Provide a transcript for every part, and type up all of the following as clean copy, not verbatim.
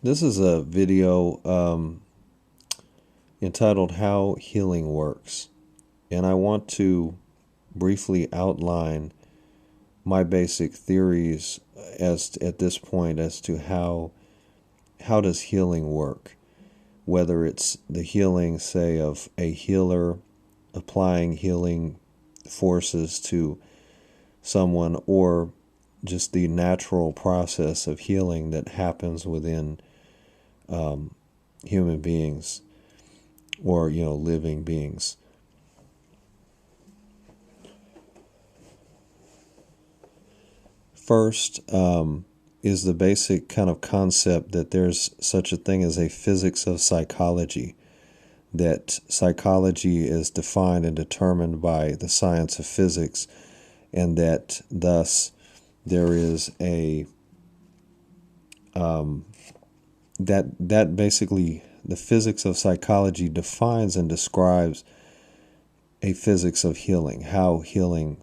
This is a video entitled How Healing Works, and I want to briefly outline my basic theories at this point as to how does healing work, whether it's the healing, say, of a healer applying healing forces to someone, or just the natural process of healing that happens within human beings, or living beings. First is the basic kind of concept that there's such a thing as a physics of psychology, that psychology is defined and determined by the science of physics, and that thus there is a that basically the physics of psychology defines and describes a physics of healing, how healing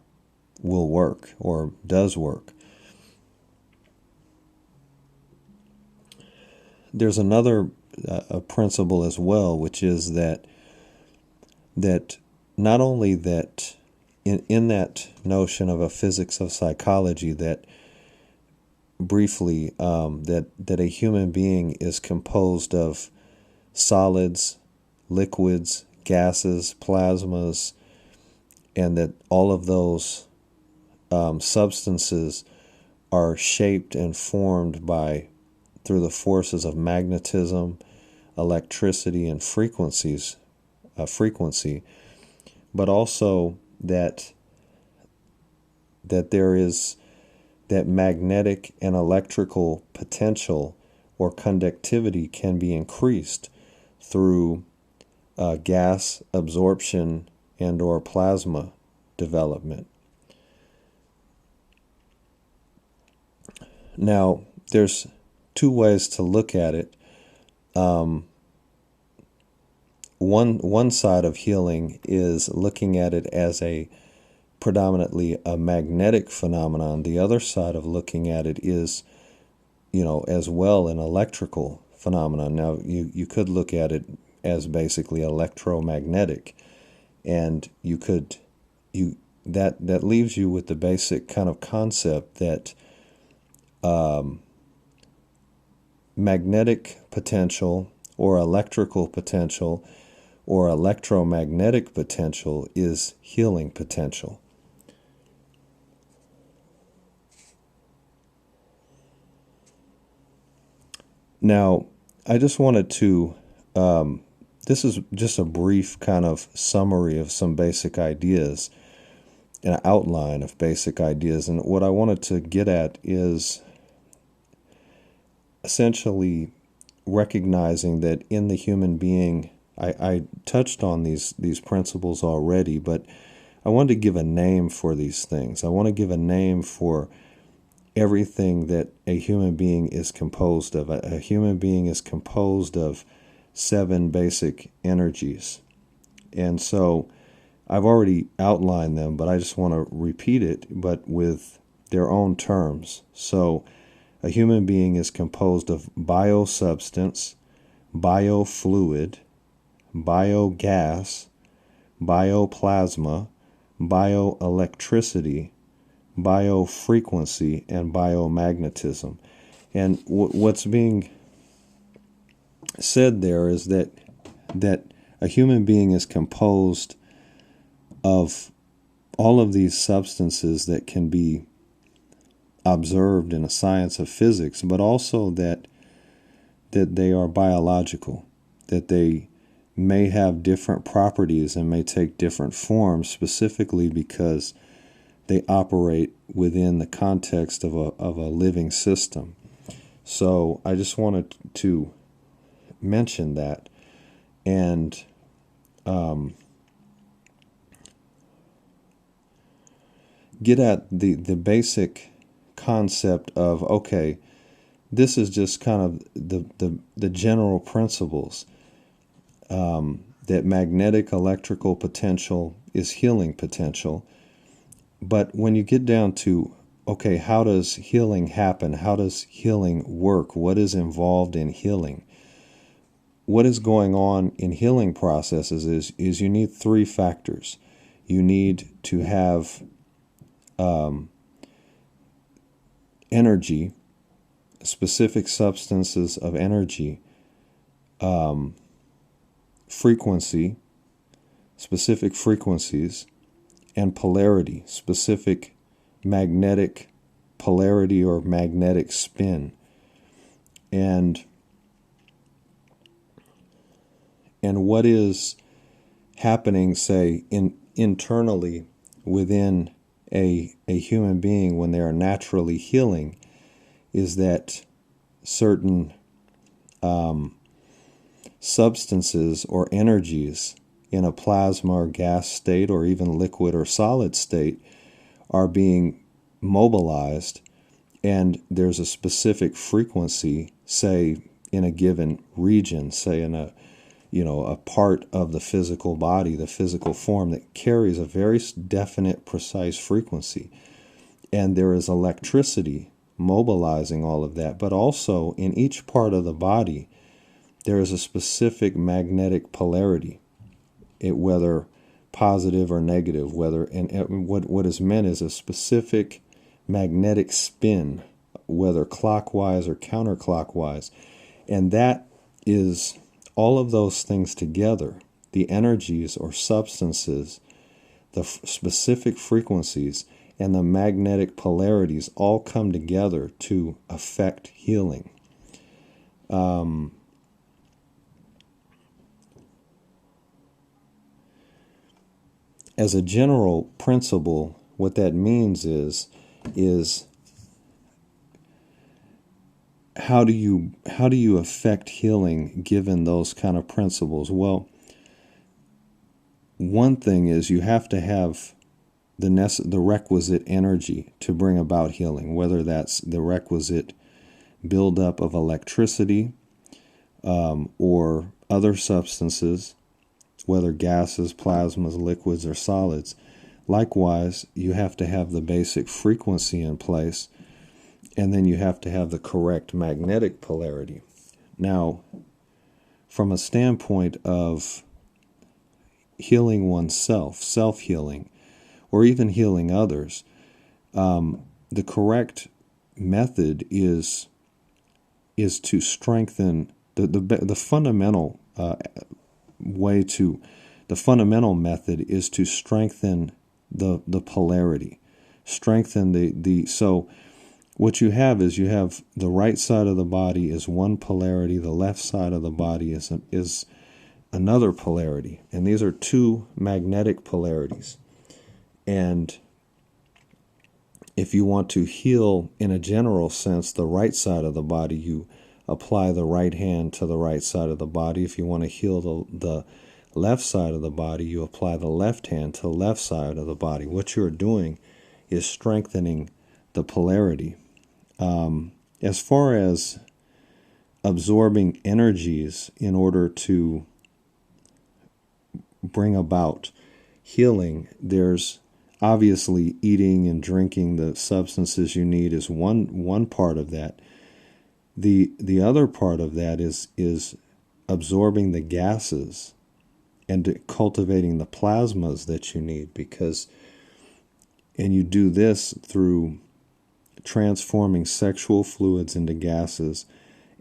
will work or does work. There's another principle as well, which is that not only that in that notion of a physics of psychology, that briefly that a human being is composed of solids, liquids, gases, plasmas, and that all of those substances are shaped and formed through the forces of magnetism, electricity, and frequency, but also that there is that magnetic and electrical potential or conductivity can be increased through gas absorption and or plasma development. Now, there's two ways to look at it. One side of healing is looking at it as predominantly a magnetic phenomenon. The other side of looking at it is, as well an electrical phenomenon. Now, you could look at it as basically electromagnetic, and that leaves you with the basic kind of concept that magnetic potential or electrical potential or electromagnetic potential is healing potential. Now, I just wanted to, this is just a brief kind of summary of some basic ideas, an outline of basic ideas. And what I wanted to get at is essentially recognizing that in the human being, I touched on these principles already, but I wanted to give a name for these things. I want to give a name for everything that a human being is composed of. A human being is composed of 7 basic energies. And so I've already outlined them, but I just want to repeat it, but with their own terms. So a human being is composed of biosubstance, biofluid, biogas, bioplasma, bioelectricity, biofrequency, and biomagnetism. And what's being said there is that a human being is composed of all of these substances that can be observed in a science of physics, but also that they are biological, that they may have different properties and may take different forms, specifically because they operate within the context of a living system. So I just wanted to mention that and get at the basic concept of, okay, this is just kind of the general principles, that magnetic electrical potential is healing potential. But when you get down to okay, how does healing happen? How does healing work? What is involved in healing? What is going on in healing processes is you need three factors. You need to have energy, specific substances of energy, frequency, specific frequencies, and polarity, specific magnetic polarity or magnetic spin. And what is happening, say, internally within a human being when they are naturally healing is that certain substances or energies in a plasma or gas state or even liquid or solid state are being mobilized, and there's a specific frequency, say in a given region, say in a part of the physical body, the physical form, that carries a very definite, precise frequency. And there is electricity mobilizing all of that. But also in each part of the body, there is a specific magnetic polarity, whether positive or negative, and what is meant is a specific magnetic spin, whether clockwise or counterclockwise. And that is all of those things together, the energies or substances, the specific frequencies, and the magnetic polarities all come together to affect healing. As a general principle, what that means is how do you affect healing given those kind of principles? Well, one thing is you have to have the requisite energy to bring about healing, whether that's the requisite buildup of electricity or other substances, whether gases, plasmas, liquids, or solids. Likewise, you have to have the basic frequency in place, and then you have to have the correct magnetic polarity. Now, from a standpoint of healing oneself, self-healing, or even healing others, the correct method is to strengthen the fundamental the fundamental method is to strengthen the polarity, strengthen so what you have is you have the right side of the body is one polarity, the left side of the body is another polarity, and these are two magnetic polarities. And if you want to heal in a general sense the right side of the body, you apply the right hand to the right side of the body. If you want to heal the left side of the body, you apply the left hand to the left side of the body. What you're doing is strengthening the polarity. As far as absorbing energies in order to bring about healing, there's obviously eating and drinking the substances you need is one part of that. The other part of that is absorbing the gases and cultivating the plasmas that you need, and you do this through transforming sexual fluids into gases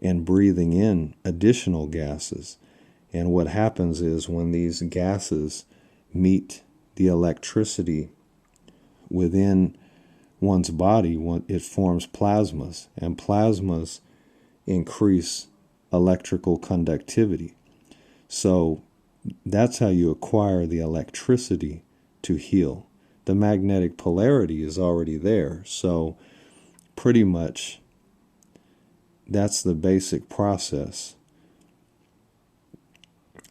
and breathing in additional gases. And what happens is when these gases meet the electricity within one's body, it forms plasmas, and plasmas increase electrical conductivity. So that's how you acquire the electricity to heal. The magnetic polarity is already there, so pretty much that's the basic process.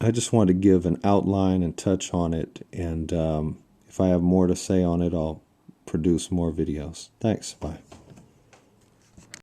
I just want to give an outline and touch on it, and if I have more to say on it, I'll produce more videos. Thanks. Bye.